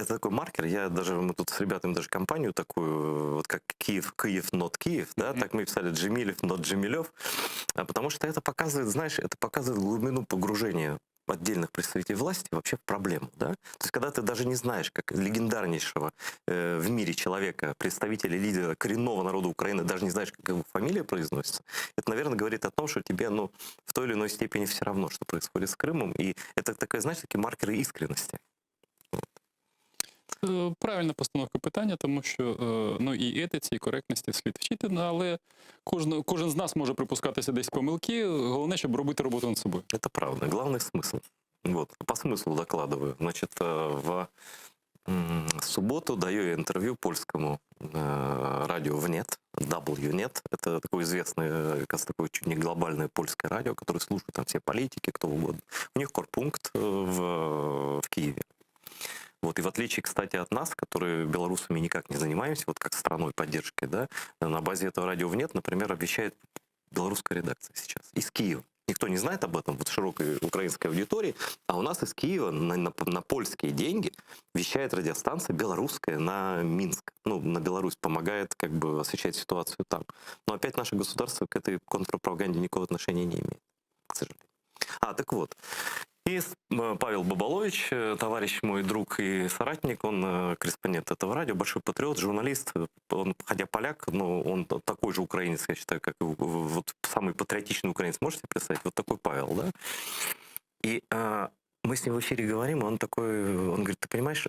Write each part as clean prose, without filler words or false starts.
это такой маркер. Мы тут с ребятами даже компанию такую, вот как Киев, not Киев, да, так мы писали Джемилев, not Джемилев, потому что это показывает, знаешь, это показывает глубину погружения отдельных представителей власти вообще в проблему, да? То есть когда ты даже не знаешь, как легендарнейшего в мире человека, представителя, лидера коренного народа Украины, даже не знаешь, как его фамилия произносится, это, наверное, говорит о том, что тебе, ну, в той или иной степени все равно, что происходит с Крымом, и это такая, знаешь, такие маркеры искренности. Правильна постановка питання, тому що ну, і етиці, і коректності слід вчити, але кожен з нас може припускатися десь помилки, головне, щоб робити роботу над собою. Это правда. Главный смысл. Вот. По смыслу докладываю. Значит, в субботу даю я интервью польскому радио ВНЕТ, WNET. Это такое известное, как раз такое чуть не глобальное польское радио, которое слушают там все политики, кто угодно. У них корпункт в Киеве. Вот, и в отличие, кстати, от нас, которые белорусами никак не занимаемся, вот как страной поддержки, да, на базе этого радио ВНЕТ, например, обещает белорусская редакция сейчас из Киева. Никто не знает об этом, вот широкой украинской аудитории, а у нас из Киева на польские деньги вещает радиостанция белорусская на Минск. Ну, на Беларусь помогает как бы освещать ситуацию там. Но опять наше государство к этой контрпропаганде никакого отношения не имеет, к сожалению. Так вот. И Павел Бабалович, товарищ мой, друг и соратник, он корреспондент этого радио, большой патриот, журналист, он, хотя поляк, но он такой же украинец, я считаю, как и вот самый патриотичный украинец, можете представить? Вот такой Павел, да? И мы с ним в эфире говорим, он говорит, ты понимаешь,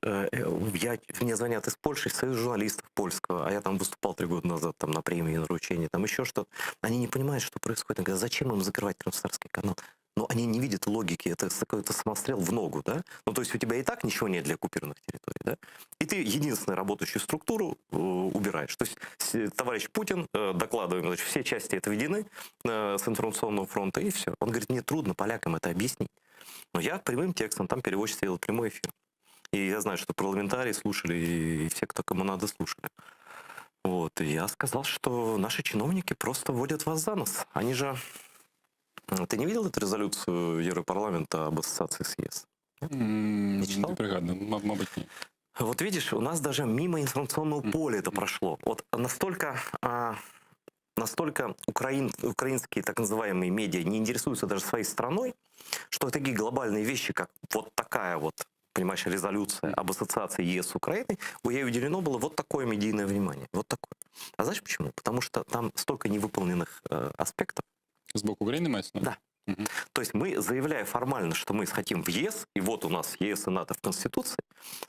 мне звонят из Польши, союз журналистов польского, а я там выступал 3 года назад там, на премии, на вручении, там еще что-то. Они не понимают, что происходит. Они говорят, зачем им закрывать Крымстарский канал? Но они не видят логики, это какой-то самострел в ногу, да? Ну, то есть у тебя и так ничего нет для оккупированных территорий, да? И ты единственную работающую структуру убираешь. То есть товарищ Путин, докладываем, значит, все части отведены с информационного фронта, и все. Он говорит, мне трудно полякам это объяснить. Но я прямым текстом, там переводчик сделал прямой эфир. И я знаю, что парламентарии слушали, и все, кто кому надо, слушали. Вот, и я сказал, что наши чиновники просто вводят вас за нос. Они же... Ты не видел эту резолюцию Европарламента об ассоциации с ЕС? Не читал? Мабуть, ні. Вот видишь, у нас даже мимо информационного поля это прошло. Вот настолько украинские так называемые медиа не интересуются даже своей страной, что такие глобальные вещи, как вот такая вот, понимаешь, резолюция об ассоциации ЕС с Украиной, ей уделено было вот такое медийное внимание. Вот такое. А знаешь почему? Потому что там столько невыполненных аспектов. С боку України мається? Да. То есть мы, заявляя формально, что мы хотим в ЕС, и вот у нас ЕС и НАТО в Конституции,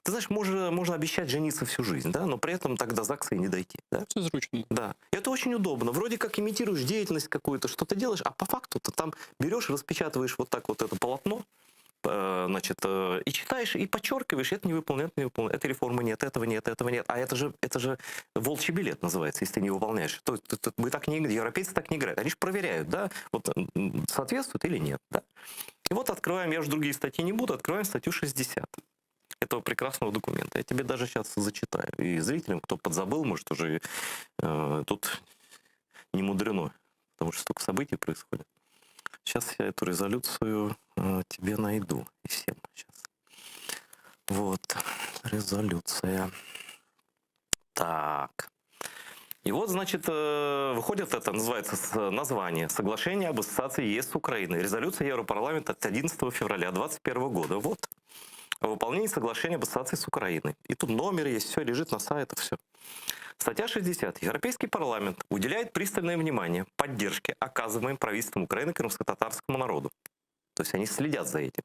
ты знаешь, можно обещать жениться всю жизнь, да, но при этом так до ЗАГСа и не дойти. Да? Це зручно. Да. Это очень удобно. Вроде как имитируешь деятельность какую-то, что-то делаешь, а по факту ты там берешь, распечатываешь вот так вот это полотно, значит, и читаешь, и подчеркиваешь, это не выполнено, это не выполнено, этой реформы нет, этого нет, этого нет. А это же волчий билет называется, если ты не выполняешь. Мы так не играем, европейцы так не играют. Они же проверяют, да, вот соответствует или нет, да. И вот открываем, я же другие статьи не буду, открываем статью 60 этого прекрасного документа. Я тебе даже сейчас зачитаю. И зрителям, кто подзабыл, может, уже тут не мудрено, потому что столько событий происходит. Сейчас я эту резолюцию тебе найду. И всем сейчас. Вот, резолюция. Так. И вот, значит, выходит это, называется название «Соглашение об ассоциации ЕС с Украиной». Резолюция Европарламента от 11 февраля 2021 года. Вот. О выполнении соглашения об ассоциации с Украиной. И тут номер есть, все лежит на сайтах, все. Статья 60. Европейский парламент уделяет пристальное внимание поддержке, оказываемой правительством Украины крымско-татарскому народу. То есть они следят за этим.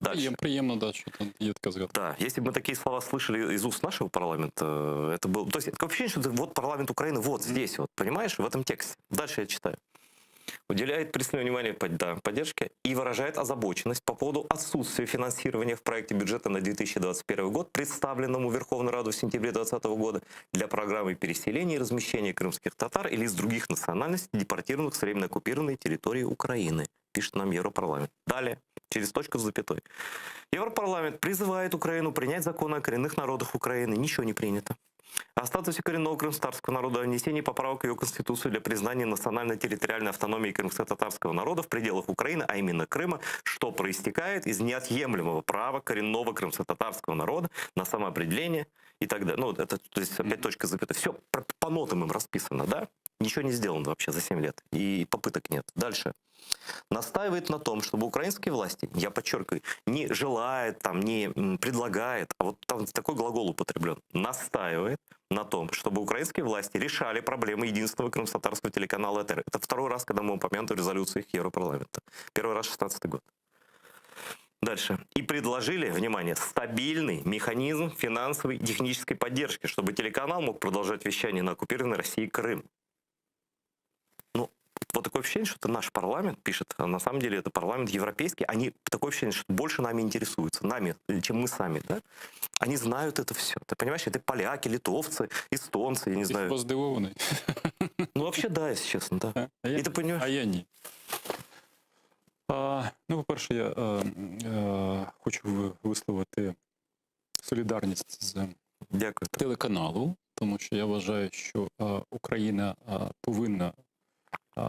Дальше. Приємно, да, що там є така згадка. Да, если бы мы такие слова слышали из уст нашего парламента, это было... То есть такое ощущение, что вот парламент Украины вот здесь, вот, понимаешь, в этом тексте. Дальше я читаю. Уделяет пристальное внимание поддержке и выражает озабоченность по поводу отсутствия финансирования в проекте бюджета на 2021 год, представленному Верховной Радой в сентябре 2020 года, для программы переселения и размещения крымских татар или из других национальностей, депортированных с временно оккупированной территории Украины, пишет нам Европарламент. Далее, через точку с запятой. Европарламент призывает Украину принять законы о коренных народах Украины. Ничего не принято. О статусе коренного крымско-татарского народа, о внесении поправок в ее конституцию для признания национально-территориальной автономии крымско-татарского народа в пределах Украины, а именно Крыма, что проистекает из неотъемлемого права коренного крымско-татарского народа на самоопределение и так далее. Ну, это, то есть, опять точка запятая. Все по нотам им расписано, да? Ничего не сделано вообще за 7 лет. И попыток нет. Дальше. Настаивает на том, чтобы украинские власти, я подчеркиваю, не желает, там, не предлагает, а вот там такой глагол употреблен, настаивает на том, чтобы украинские власти решали проблемы единственного крымско-татарского телеканала ЭТР. Это второй раз, когда мы упомянуты в резолюциях Европарламента. Первый раз 16-й год. Дальше. И предложили, внимание, стабильный механизм финансовой и технической поддержки, чтобы телеканал мог продолжать вещание на оккупированной России Крым. Ну, вот такое ощущение, что это наш парламент пишет, а на самом деле это парламент европейский. Они, такое ощущение, что больше нами интересуются, нами, чем мы сами, да? Они знают это все. Ты понимаешь, это поляки, литовцы, эстонцы, я не знаю. Ти здивований. Ну, вообще, да, если честно, да. А І ти понимаєш? я ні. Ну, по-перше, я хочу висловити солідарність з Дякую. телеканалу, тому що я вважаю, що Україна повинна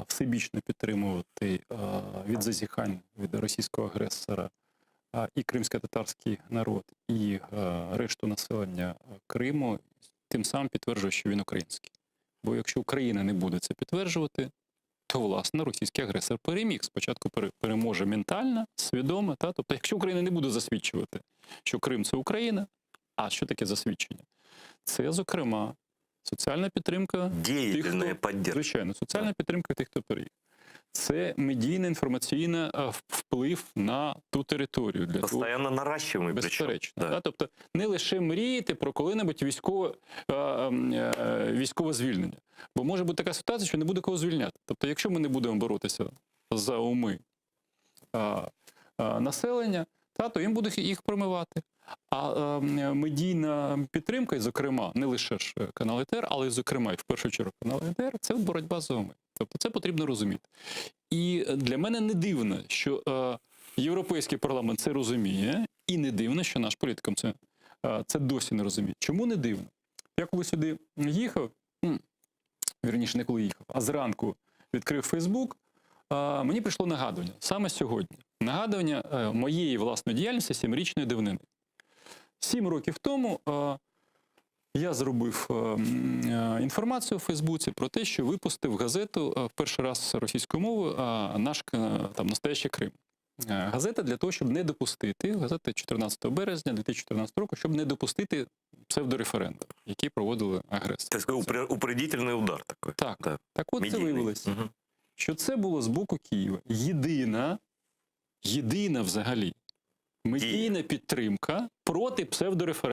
всебічно підтримувати від зазіхань від російського агресора і кримсько-татарський народ, і решту населення Криму, тим самим підтверджує, що він український. Бо якщо Україна не буде це підтверджувати, то, власне, російський агресор переміг. Спочатку переможе ментально, свідомо. Тобто, якщо Україна не буде засвідчувати, що Крим – це Україна, а що таке засвідчення? Це, зокрема, соціальна підтримка Деятельная поддержка. Звичайно, соціальна підтримка тих, хто переїхав. Це медійна, інформаційна вплив на ту територію. Для Постоянно наращиваемый. безперечно. Да. Да? Тобто не лише мріяти про коли-небудь військове звільнення. Бо може бути така ситуація, що не буде кого звільняти. Тобто якщо ми не будемо боротися за уми населення, то їм буде їх промивати. А медійна підтримка, і, зокрема, не лише ж канал ЕТР, але, зокрема, і в першу чергу канал ЕТР, це боротьба за уми. Тобто це потрібно розуміти. І для мене не дивно, що Європейський парламент це розуміє, і не дивно, що наш політикум це досі не розуміє. Чому не дивно? Я коли сюди їхав, вірніше, не коли їхав, а зранку відкрив Фейсбук, мені прийшло нагадування, саме сьогодні. Нагадування моєї власної діяльності 7-річної давнини. 7 років тому я зробив інформацію у Фейсбуці про те, що випустив газету в перший раз російською мовою наш там «Настоящий Крим». Газета для того, щоб не допустити, газета 14 березня 2014 року, щоб не допустити псевдореферендум, який проводили агресори. Тобто упредительний удар такий. Так. Да. Так от це виявилося, що це було з боку Києва єдина взагалі медійна підтримка проти псевдореферендуму.